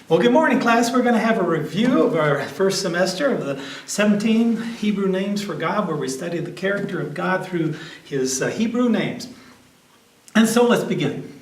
Well, good morning, class. We're going to have a review of our first semester of the 17 Hebrew names for God, where we study the character of God through his Hebrew names. And so let's begin.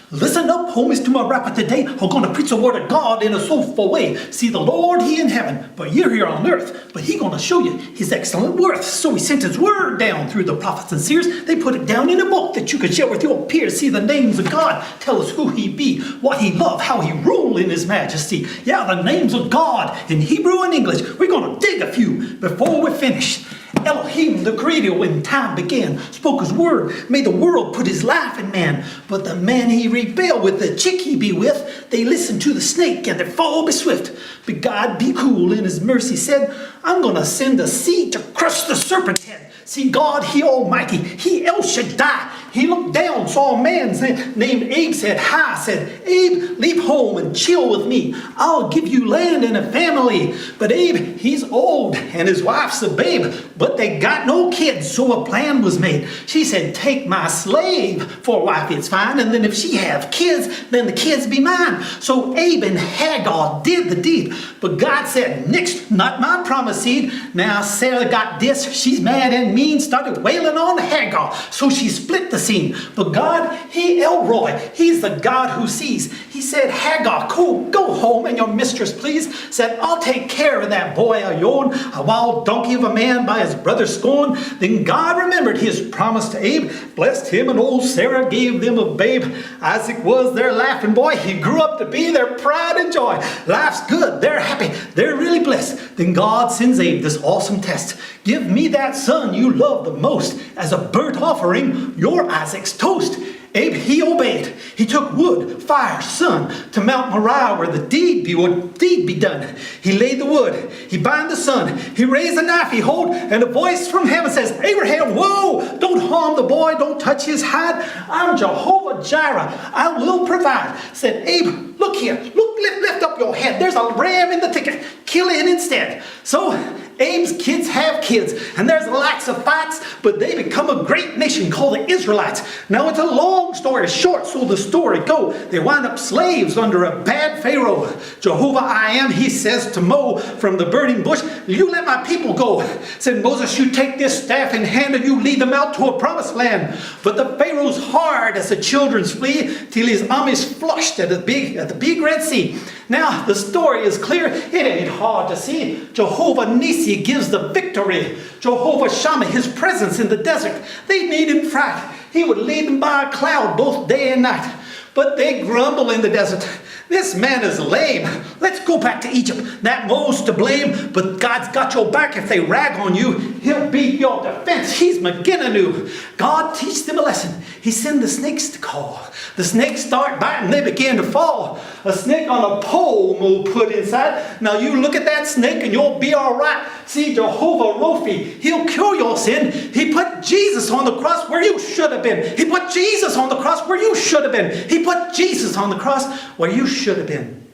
Listen up, homies, to my rapper today. I'm going to preach the word of God in a soulful way. See, the Lord, he in heaven, but you're here on earth. But he going to show you his excellent worth. So he sent his word down through the prophets and seers. They put it down in a book that you could share with your peers. See, the names of God tell us who he be, what he love, how he rule in his majesty. Yeah, the names of God in Hebrew and English. We're going to dig a few before we finish. Elohim, the creator, when time began, spoke his word, made the world, put his life in man. But the man he rebelled with, the chick he be with, they listened to the snake and their fall be swift. But God be cool in his mercy said, I'm going to send a seed to crush the serpent's head. See, God, he almighty, he El Shaddai. He looked down, saw a man named Abe, said, hi, said, Abe, leave home and chill with me. I'll give you land and a family. But Abe, he's old and his wife's a babe, but they got no kids, so a plan was made. She said, take my slave for a wife, it's fine, and then if she have kids, then the kids be mine. So Abe and Hagar did the deed, but God said, next, not my promised seed. Now Sarah got this, she's mad and mean, started wailing on Hagar, so she split the scene. But God, he Elroy, he's the God who sees. He said, Hagar, cool, go home and your mistress, please. Said, I'll take care of that boy of yourn, a wild donkey of a man by his brother's scorn. Then God remembered his promise to Abe, blessed him, and old Sarah gave them a babe. Isaac was their laughing boy. He grew up to be their pride and joy. Life's good, they're happy, they're really blessed. Then God sends Abe this awesome test. Give me that son you love the most as a burnt offering, your Isaac's toast. Abe, he obeyed. He took wood, fire, sun to Mount Moriah where the deed be done. He laid the wood. He bind the sun. He raised the knife he hold, and a voice from heaven says, Abraham, whoa, don't harm the boy. Don't touch his hide. I'm Jehovah Jireh. I will provide. Said, Abe, look here. Look, lift up your head. There's a ram in the thicket. Kill it instead. So Abe's kids have kids, and there's lots of fights, but they become a great nation called the Israelites. Now it's a long story short, so the story go. They wind up slaves under a bad Pharaoh. Jehovah I am, he says to Mo from the burning bush, you let my people go. Said Moses, you take this staff in hand and you lead them out to a promised land. But the Pharaoh's hard as the children's flee till his army's flushed at the big Red Sea. Now the story is clear, it ain't hard to see. Jehovah Nissi gives the victory. Jehovah Shammah, his presence in the desert. They need him fright. He would lead them by a cloud both day and night. But they grumble in the desert. This man is lame. Let's go back to Egypt. That Mo's to blame, but God's got your back. If they rag on you, he'll be your defense. He's Maginanu. God teach them a lesson. He send the snakes to call. The snakes start biting. They begin to fall. A snake on a pole Mo put inside. Now you look at that snake and you'll be all right. See, Jehovah Rophi, he'll cure your sin. He put Jesus on the cross where you should have been. He put Jesus on the cross where you should have been. He put Jesus on the cross where you should have been.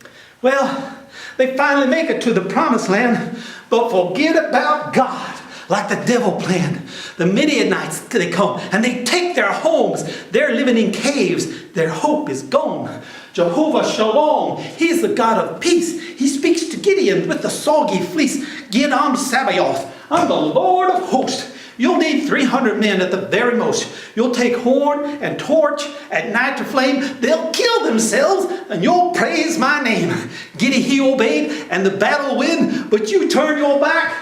Well, they finally make it to the promised land, but forget about God. Like the devil planned. The Midianites, they come and they take their homes. They're living in caves. Their hope is gone. Jehovah Shalom, he's the God of peace. He speaks to Gideon with the soggy fleece. Gideon Sabaoth, I'm the Lord of hosts. You'll need 300 men at the very most. You'll take horn and torch at night to flame. They'll kill themselves and you'll praise my name. Gideon, he obeyed and the battle win, but you turn your back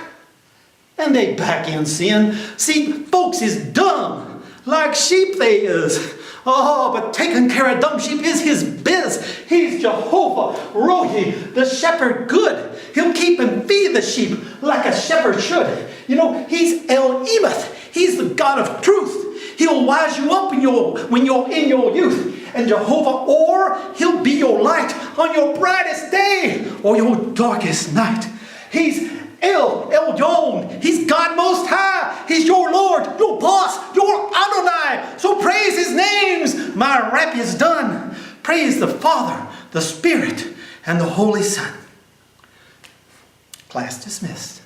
and they back in sin. See, folks is dumb, like sheep they is. Oh, but taking care of dumb sheep is his biz. He's Jehovah Rohi, the shepherd good. He'll keep and feed the sheep like a shepherd should. You know, he's El Emath. He's the God of truth. He'll wise you up when you're in your youth. And Jehovah Or, he'll be your light on your brightest day or your darkest night. He's El Elyon, he's God Most High. He's your Lord, your boss, your Adonai. So praise his names. My rap is done. Praise the Father, the Spirit, and the Holy Son. Class dismissed.